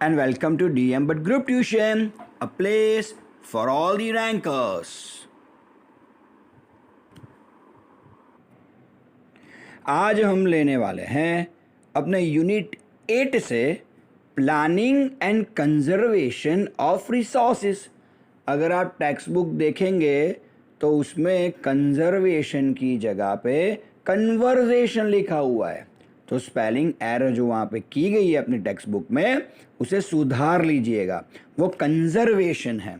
and welcome to DM But Group Tuition, a place for all the rankers. आज हम लेने वाले हैं अपने यूनिट 8 से planning and conservation of resources. अगर आप टेक्स्ट बुक देखेंगे तो उसमें कंजर्वेशन की जगह पे कन्वर्जेशन लिखा हुआ है, तो स्पेलिंग एरर जो वहाँ पे की गई है अपनी टेक्स्ट बुक में उसे सुधार लीजिएगा, वो कंजर्वेशन है।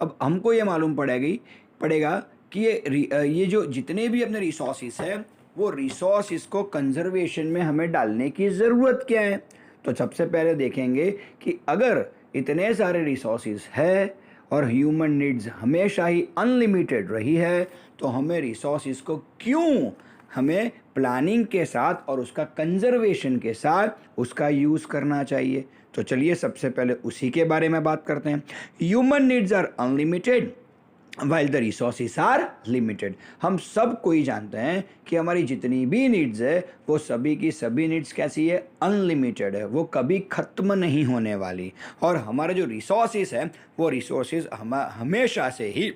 अब हमको ये मालूम पड़ेगा कि ये जो जितने भी अपने रिसोर्सेस है वो रिसोर्सेस को कंजर्वेशन में हमें डालने की ज़रूरत क्या है। तो सबसे पहले देखेंगे कि अगर इतने सारे रिसोर्सेस है और ह्यूमन नीड्स हमेशा ही अनलिमिटेड रही है, तो हमें रिसोर्सेस को क्यों हमें प्लानिंग के साथ और उसका कंजर्वेशन के साथ उसका यूज़ करना चाहिए। तो चलिए सबसे पहले उसी के बारे में बात करते हैं। Human needs are unlimited while the resources are limited. हम सब कोई जानते हैं कि हमारी जितनी भी नीड्स है वो सभी की सभी नीड्स कैसी है, अनलिमिटेड है, वो कभी ख़त्म नहीं होने वाली। और हमारे जो रिसोर्सेस हैं वो रिसोर्सेस हमेशा से ही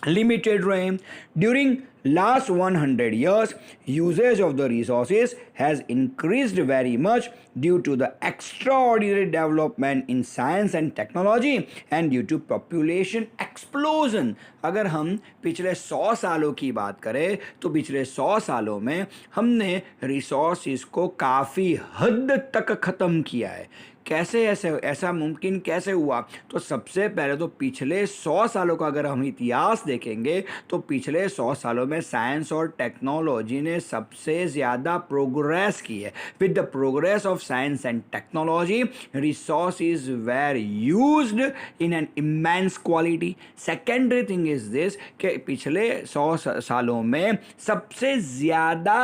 limited रहे। During last 100 years, usage of the resources has increased very much due to the extraordinary development in science and technology and due to population explosion। अगर हम पिछले 100 सालों की बात करें तो पिछले 100 सालों में हमने रिसोर्सेस को काफ़ी हद तक ख़त्म किया है। कैसे ऐसा मुमकिन कैसे हुआ? तो सबसे पहले तो पिछले 100 सालों का अगर हम इतिहास देखेंगे तो पिछले 100 सालों में साइंस और टेक्नोलॉजी ने सबसे ज़्यादा प्रोग्रेस की है। With the progress of science and technology resources where used in an immense quality. Secondary thing is this कि पिछले 100 सालों में सबसे ज़्यादा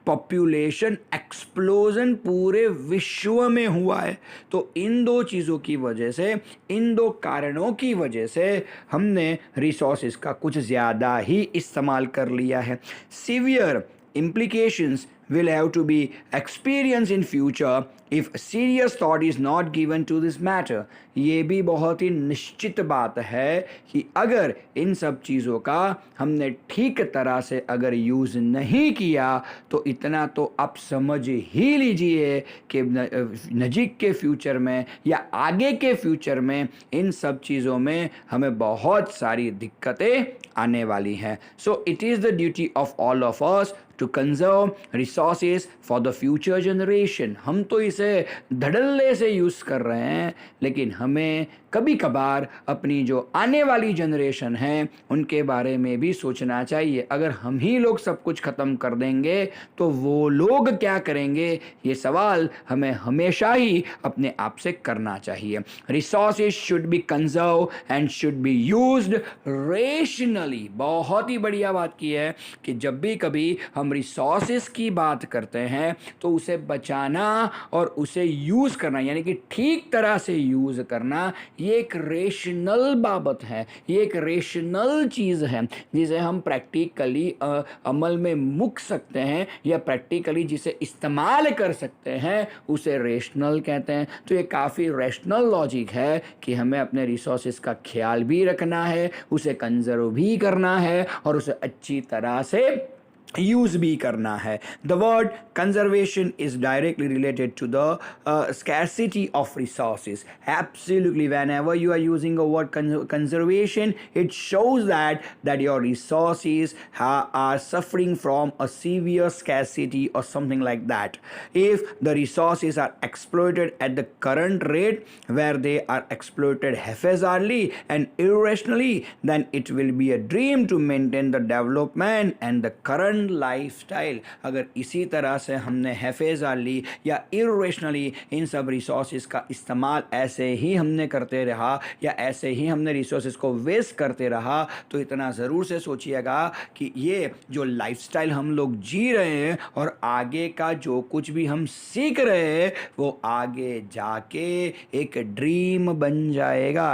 पॉपुलेशन एक्सप्लोजन पूरे विश्व में हुआ है। तो इन दो चीज़ों की वजह से, इन दो कारणों की वजह से हमने रिसोर्सेज का कुछ ज़्यादा ही इस्तेमाल कर लिया है। Severe implications will have to be experienced in future if serious thought is not given to this matter। ये भी बहुत ही निश्चित बात है कि अगर इन सब चीज़ों का हमने ठीक तरह से अगर यूज़ नहीं किया तो इतना तो आप समझ ही लीजिए कि नज़दीक के फ्यूचर में या आगे के फ्यूचर में इन सब चीज़ों में हमें बहुत सारी दिक्कतें आने वाली हैं। So it is the duty of all of us to conserve resources for the future generation. हम तो इसे धड़ल्ले से यूज़ कर रहे हैं, लेकिन हमें कभी कभार अपनी जो आने वाली जनरेशन है उनके बारे में भी सोचना चाहिए। अगर हम ही लोग सब कुछ ख़त्म कर देंगे तो वो लोग क्या करेंगे, ये सवाल हमें हमेशा ही अपने आप से करना चाहिए। Resources should be conserve and should be used rationally. बहुत ही बढ़िया बात की है कि जब भी कभी हम रिसोर्सेज की बात करते हैं तो उसे बचाना और उसे यूज़ करना यानी कि ठीक तरह से यूज़ करना, ये एक रेशनल बाबत है, ये एक रेशनल चीज़ है जिसे हम प्रैक्टिकली अमल में मुक सकते हैं या प्रैक्टिकली जिसे इस्तेमाल कर सकते हैं उसे रेशनल कहते हैं। तो ये काफ़ी रेशनल लॉजिक है कि हमें अपने रिसोर्सेज का ख्याल भी रखना है, उसे कंजर्व भी करना है और उसे अच्छी तरह से यूज़ भी करना है। The word conservation is directly related to the scarcity of resources. Absolutely, whenever you are using a word conservation, it shows that your resources are suffering from a severe scarcity or something like that. If the resources are exploited at the current rate where they are exploited haphazardly and irrationally, then it will be a dream to maintain the development and the current lifestyle. अगर इसी तरह से हमने हैफेज़ाली या irrationally इन सब resources का इस्तेमाल ऐसे ही हमने करते रहा या ऐसे ही हमने रिसोर्सेज को वेस्ट करते रहा तो इतना ज़रूर से सोचिएगा कि ये जो लाइफस्टाइल हम लोग जी रहे हैं और आगे का जो कुछ भी हम सीख रहे हैं वो आगे जाके एक ड्रीम बन जाएगा।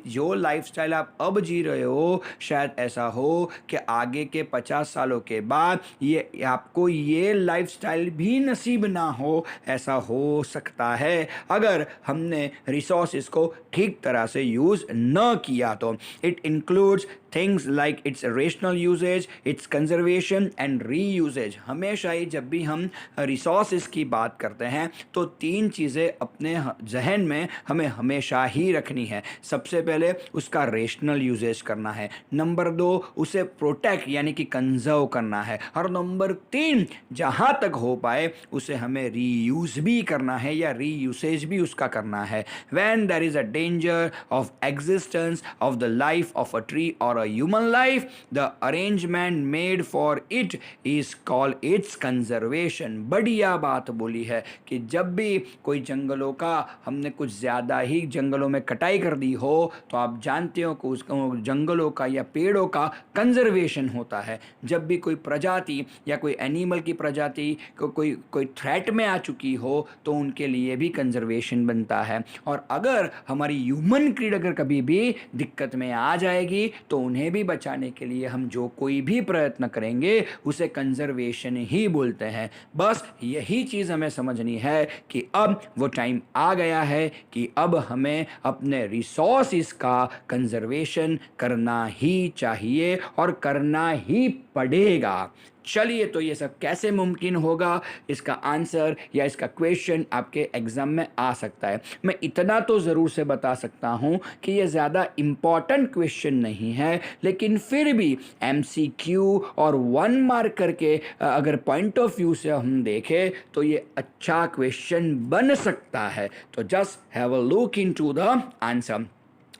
जो लाइफस्टाइल आप अब जी रहे हो शायद ऐसा हो कि आगे के 50 सालों के बाद साथ ये आपको ये लाइफस्टाइल भी नसीब ना हो, ऐसा हो सकता है अगर हमने रिसोर्सेज को ठीक तरह से यूज़ न किया तो। It includes things like its rational uses, its conservation and reuses. हमेशा ही जब भी हम रिसोर्सेज की बात करते हैं तो तीन चीज़ें अपने जहन में हमें हमेशा ही रखनी है। सबसे पहले उसका रेशनल यूजेज करना है, नंबर 2 उसे प्रोटेक्ट यानी कि कंजर्व करना है, और नंबर 3 जहाँ तक हो पाए उसे हमें रीयूज भी करना है या रीयूसेज भी उसका करना है। When there is a danger of existence of the life of a tree और a human life, the arrangement made for it is called its conservation। बढ़िया बात बोली है कि जब भी कोई जंगलों का हमने कुछ ज़्यादा ही जंगलों में कटाई कर दी हो तो आप जानते हो कि उस जंगलों का या पेड़ों का कंजर्वेशन होता है। जब भी कोई प्रजाति या कोई एनिमल की प्रजाति को कोई थ्रेट में आ चुकी हो तो उनके लिए भी कंजर्वेशन बनता है, और अगर हमारी ह्यूमन क्रीड अगर कभी भी दिक्कत में आ जाएगी तो उन्हें भी बचाने के लिए हम जो कोई भी प्रयत्न करेंगे उसे कंजर्वेशन ही बोलते हैं। बस यही चीज़ हमें समझनी है कि अब वो टाइम आ गया है कि अब हमें अपने रिसोर्सेस का कंजर्वेशन करना ही चाहिए और करना ही पड़ेगा। चलिए, तो ये सब कैसे मुमकिन होगा, इसका आंसर या इसका क्वेश्चन आपके एग्ज़ाम में आ सकता है। मैं इतना तो ज़रूर से बता सकता हूँ कि ये ज़्यादा इम्पॉर्टेंट क्वेश्चन नहीं है, लेकिन फिर भी MCQ और 1 मार्क करके अगर पॉइंट ऑफ व्यू से हम देखें तो ये अच्छा क्वेश्चन बन सकता है। तो just have a look into the answer.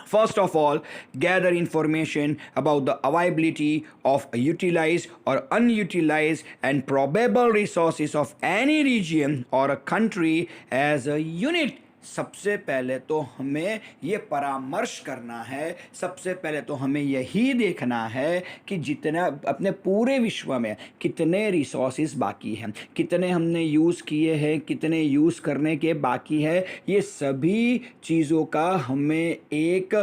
First of all, gather information about the availability of utilized or unutilized and probable resources of any region or a country as a unit। सबसे पहले तो हमें ये परामर्श करना है, सबसे पहले तो हमें यही देखना है कि जितना अपने पूरे विश्व में कितने रिसोर्सेज बाकी हैं, कितने हमने यूज़ किए हैं, कितने यूज़ करने के बाकी है। ये सभी चीज़ों का हमें एक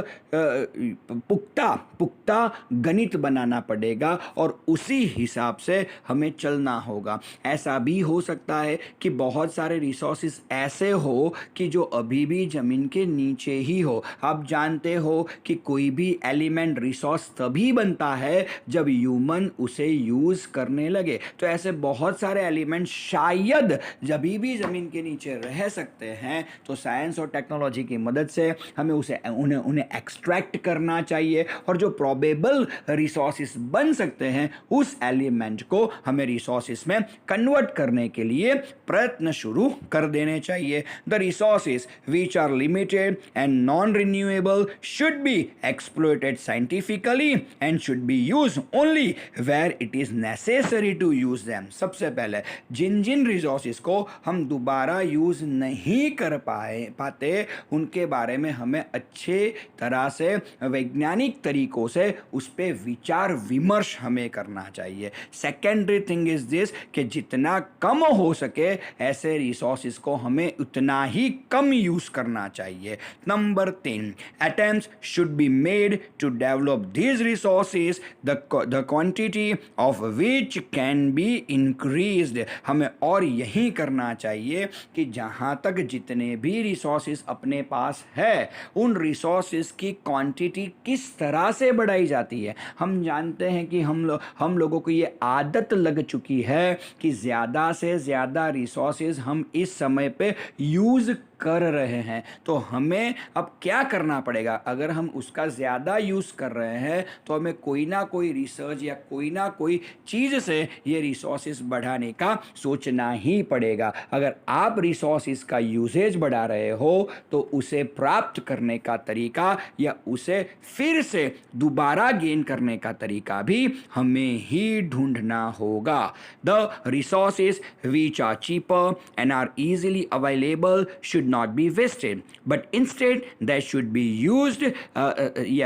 पुख्ता गणित बनाना पड़ेगा और उसी हिसाब से हमें चलना होगा। ऐसा भी हो सकता है कि बहुत सारे रिसोर्सेज ऐसे हो कि जो अभी भी ज़मीन के नीचे ही हो। आप जानते हो कि कोई भी एलिमेंट रिसोर्स तभी बनता है जब ह्यूमन उसे यूज़ करने लगे। तो ऐसे बहुत सारे एलिमेंट शायद जब भी ज़मीन के नीचे रह सकते हैं, तो साइंस और टेक्नोलॉजी की मदद से हमें उन्हें एक्सट्रैक्ट करना चाहिए, और जो प्रोबेबल रिसोर्सेस बन सकते हैं उस एलिमेंट को हमें रिसोर्सेस में कन्वर्ट करने के लिए प्रयत्न शुरू कर देने चाहिए। The resources which are limited and non-renewable should be exploited scientifically and should be used only where it is necessary to use them। सबसे पहले जिन रिसोर्सेज को हम दोबारा यूज़ नहीं कर पाते उनके बारे में हमें अच्छे तरह से वैज्ञानिक तरीकों से उस पर विचार विमर्श हमें करना चाहिए। सेकेंडरी थिंग इज दिस कि जितना कम हो सके ऐसे रिसोर्सेज को हमें उतना ही कम यूज करना चाहिए। Number 3, attempts should be made to develop these resources the quantity of which can be increased। हमें और यही करना चाहिए कि जहाँ तक जितने भी रिसोर्सेज अपने पास है उन रिसोर्सेज की क्वांटिटी किस तरह से बढ़ाई जाती है। हम जानते हैं कि हम लोगों को ये आदत लग चुकी है कि ज़्यादा से ज़्यादा रिसोर्सेज हम इस समय पे यूज़ कर रहे हैं। तो हमें अब क्या करना पड़ेगा, अगर हम उसका ज़्यादा यूज़ कर रहे हैं तो हमें कोई ना कोई रिसर्च या कोई ना कोई चीज़ से ये रिसोर्सेज बढ़ाने का सोचना ही पड़ेगा। अगर आप रिसोर्सेज का यूसेज बढ़ा रहे हो तो उसे प्राप्त करने का तरीका या उसे फिर से दोबारा गेन करने का तरीका भी हमें ही ढूंढना होगा। The resources which are cheaper and are easily available should not be wasted, but instead they should be used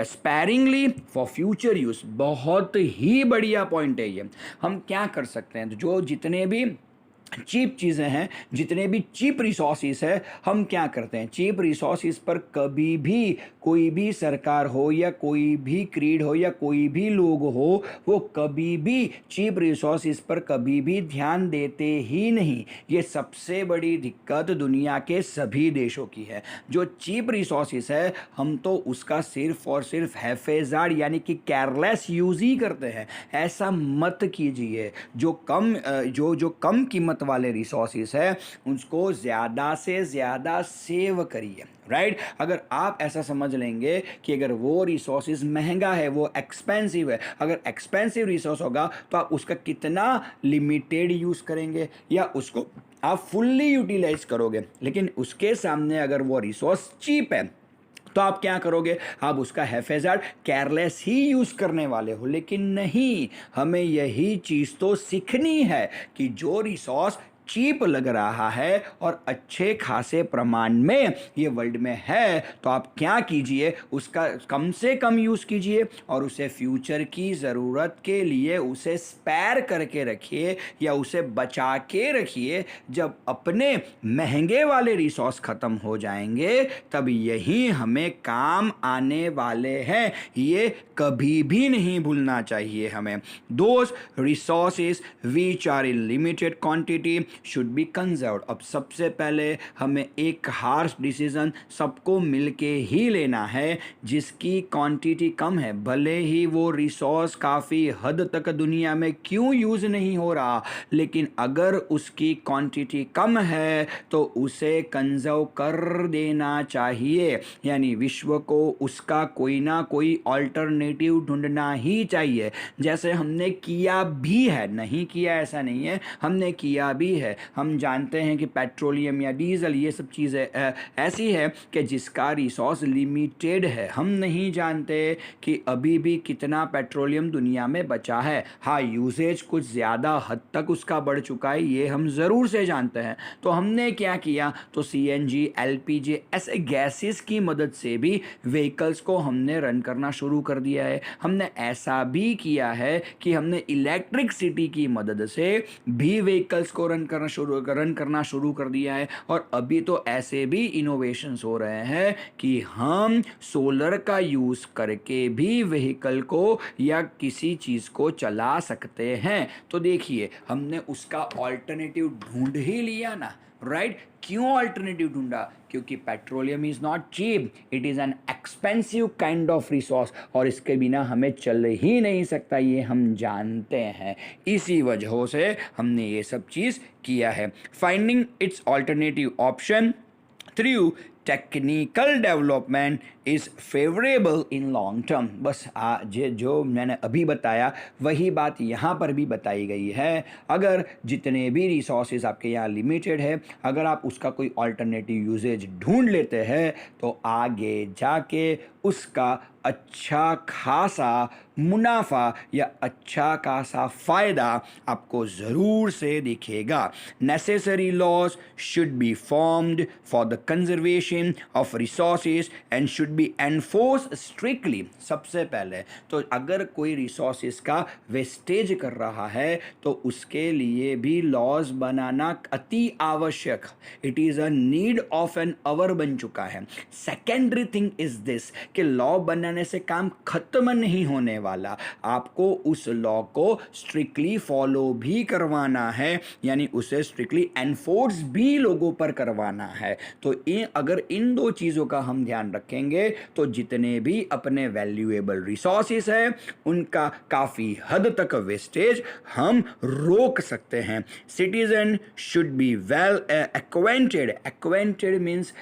sparingly for future use। बहुत ही बढ़िया पॉइंट है ये। हम क्या कर सकते हैं, जो जितने भी चीप चीज़ें हैं, जितने भी चीप रिसोर्सेस है, हम क्या करते हैं, चीप रिसोर्सेस पर कभी भी कोई भी सरकार हो या कोई भी क्रीड हो या कोई भी लोग हो, वो कभी भी चीप रिसोर्सेस पर कभी भी ध्यान देते ही नहीं। ये सबसे बड़ी दिक्कत दुनिया के सभी देशों की है। जो चीप रिसोर्सेस है, हम तो उसका सिर्फ और सिर्फ हैफेजार्ड यानी कि केयरलेस यूज़ ही करते हैं। ऐसा मत कीजिए। जो कम कीमत वाले रिसोर्सेस है, उसको ज़्यादा से ज़्यादा सेव करिए, राइट। अगर आप ऐसा समझ लेंगे कि अगर वो रिसोर्सेज महंगा है, वो एक्सपेंसिव है, अगर एक्सपेंसिव रिसोर्स होगा तो आप उसका कितना लिमिटेड यूज़ करेंगे या उसको आप फुल्ली यूटिलाइज करोगे। लेकिन उसके सामने अगर वो रिसोर्स चीप है तो आप क्या करोगे, आप उसका हैफेजार्ड केयरलेस ही यूज़ करने वाले हो। लेकिन नहीं, हमें यही चीज़ तो सीखनी है कि जो रिसोर्स चीप लग रहा है और अच्छे खासे प्रमाण में ये वर्ल्ड में है, तो आप क्या कीजिए, उसका कम से कम यूज़ कीजिए और उसे फ्यूचर की ज़रूरत के लिए उसे स्पेयर करके रखिए या उसे बचा के रखिए। जब अपने महंगे वाले रिसोर्स ख़त्म हो जाएंगे, तब यही हमें काम आने वाले हैं। ये कभी भी नहीं भूलना चाहिए हमें। Those resources which are in limited quantity should be conserved. अब सबसे पहले हमें एक हार्श डिसीजन सबको मिलके ही लेना है। जिसकी क्वांटिटी कम है, भले ही वो रिसोर्स काफ़ी हद तक दुनिया में क्यों यूज़ नहीं हो रहा, लेकिन अगर उसकी क्वांटिटी कम है तो उसे कंजर्व कर देना चाहिए। यानी विश्व को उसका कोई ना कोई ऑल्टरनेटिव ढूंढना ही चाहिए, जैसे हमने किया भी है। नहीं किया ऐसा नहीं है, हमने किया भी है। हम जानते हैं कि पेट्रोलियम या डीजल ये सब चीज़ें ऐसी है कि जिसका रिसोर्स लिमिटेड है। हम नहीं जानते कि अभी भी कितना पेट्रोलियम दुनिया में बचा है। हाँ, यूसेज कुछ ज़्यादा हद तक उसका बढ़ चुका है, ये हम ज़रूर से जानते हैं। तो हमने क्या किया, तो सीएनजी, एलपीजी ऐसे गैसेस की मदद से भी व्हीकल्स को हमने रन करना शुरू कर दिया है। हमने ऐसा भी किया है कि हमने इलेक्ट्रिसिटी की मदद से भी व्हीकल्स को रन करना शुरू कर दिया है। और अभी तो ऐसे भी इनोवेशंस हो रहे हैं कि हम सोलर का यूज़ करके भी व्हीकल को या किसी चीज़ को चला सकते हैं। तो देखिए, हमने उसका ऑल्टरनेटिव ढूंढ ही लिया ना, राइट। क्यों अल्टरनेटिव ढूंढा, क्योंकि petroleum is not cheap, it is an expensive kind of resource और इसके बिना हमें चल ही नहीं सकता, ये हम जानते हैं। इसी वजह से हमने ये सब चीज़ किया है। Finding it's alternative option through technical development is favourable in long term. बस जो मैंने अभी बताया वही बात यहाँ पर भी बताई गई है। अगर जितने भी रिसोर्सेज आपके यहाँ लिमिटेड है, अगर आप उसका कोई ऑल्टरनेटिव यूजेज ढूंढ लेते हैं तो आगे जाके उसका अच्छा खासा मुनाफा या अच्छा खासा फ़ायदा आपको ज़रूर से दिखेगा। Necessary laws should be formed for the conservation of resources and should be enforce strictly. सबसे पहले तो अगर कोई रिसोर्सेज का वेस्टेज कर रहा है तो उसके लिए भी लॉज बनाना अति आवश्यक, it is a need of an hour बन चुका है। सेकेंडरी थिंग इज़ दिस कि लॉ बनाने से काम खत्म नहीं होने वाला, आपको उस लॉ को स्ट्रिक्टली फॉलो भी करवाना है, यानी उसे स्ट्रिक्टली एनफोर्स भी लोगों पर करवाना है। तो अगर इन दो चीज़ों का हम ध्यान रखेंगे तो जितने भी अपने वैल्यूएबल रिसोर्सेस है उनका काफ़ी हद तक वेस्टेज हम रोक सकते हैं। Citizen should be well acquainted means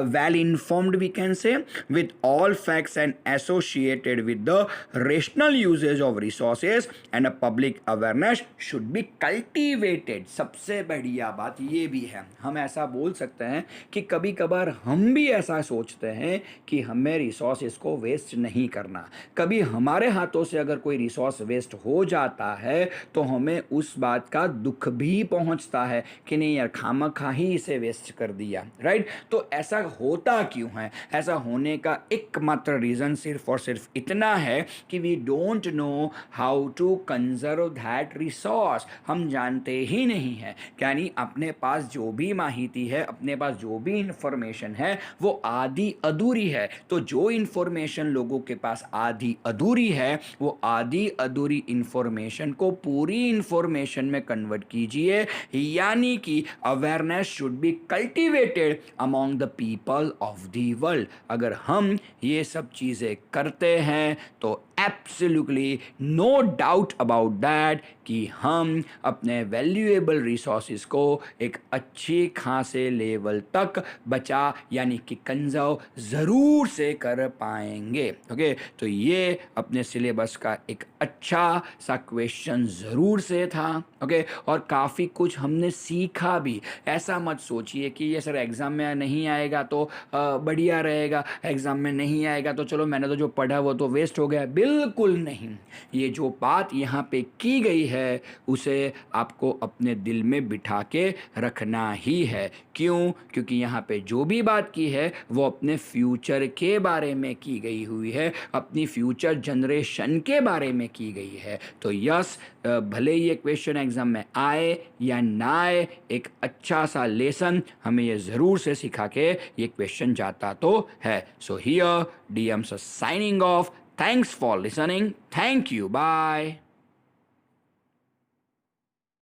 well informed, we can say, with all facts and associated with the rational usage of resources, and a public awareness should be cultivated। सबसे बढ़िया बात ये भी है, हम ऐसा बोल सकते हैं कि कभी कभार हम भी ऐसा सोचते हैं कि हमें रिसोर्सेज को वेस्ट नहीं करना। कभी हमारे हाथों से अगर कोई रिसोर्स वेस्ट हो जाता है तो हमें उस बात का दुख भी पहुंचता है कि नहीं यार, खामखा ही इसे वेस्ट कर दिया, राइट। तो ऐसा होता क्यों है? ऐसा होने का एकमात्र रीज़न सिर्फ और सिर्फ इतना है कि we don't know how to conserve that resource. हम जानते ही नहीं हैं, यानी अपने पास जो भी माहिती है, अपने पास जो भी इंफॉर्मेशन है वो आधी अधूरी है। तो जो इंफॉर्मेशन लोगों के पास आधी अधूरी है वो आधी अधूरी इंफॉर्मेशन को पूरी इंफॉर्मेशन में कन्वर्ट कीजिए, यानी कि awareness should be cultivated among the people of the world. अगर हम ये सब चीज़ें करते हैं तो absolutely no doubt about that कि हम अपने वैल्यूएबल रिसोर्सेज को एक अच्छी खासे लेवल तक बचा यानी कि कंजर्व ज़रूर से कर पाएंगे। ओके, तो ये अपने सिलेबस का एक अच्छा सा क्वेश्चन ज़रूर से था। ओके, और काफ़ी कुछ हमने सीखा भी। ऐसा मत सोचिए कि ये सर एग्ज़ाम में नहीं आएगा तो बढ़िया रहेगा, एग्ज़ाम में नहीं आएगा तो चलो मैंने तो जो पढ़ा वो तो वेस्ट हो गया। बिल्कुल नहीं, ये जो बात यहाँ पे की गई है उसे आपको अपने दिल में बिठा के रखना ही है। क्यों? क्योंकि यहाँ पे जो भी बात की है वो अपने फ्यूचर के बारे में की गई हुई है, अपनी फ्यूचर जनरेशन के बारे में की गई है। तो यस, भले ये क्वेश्चन एग्ज़ाम में आए या ना आए, एक अच्छा सा लेसन हमें ये ज़रूर से सिखा के ये क्वेश्चन जाता तो है। So here DMs are signing off. Thanks for listening. Thank you. Bye.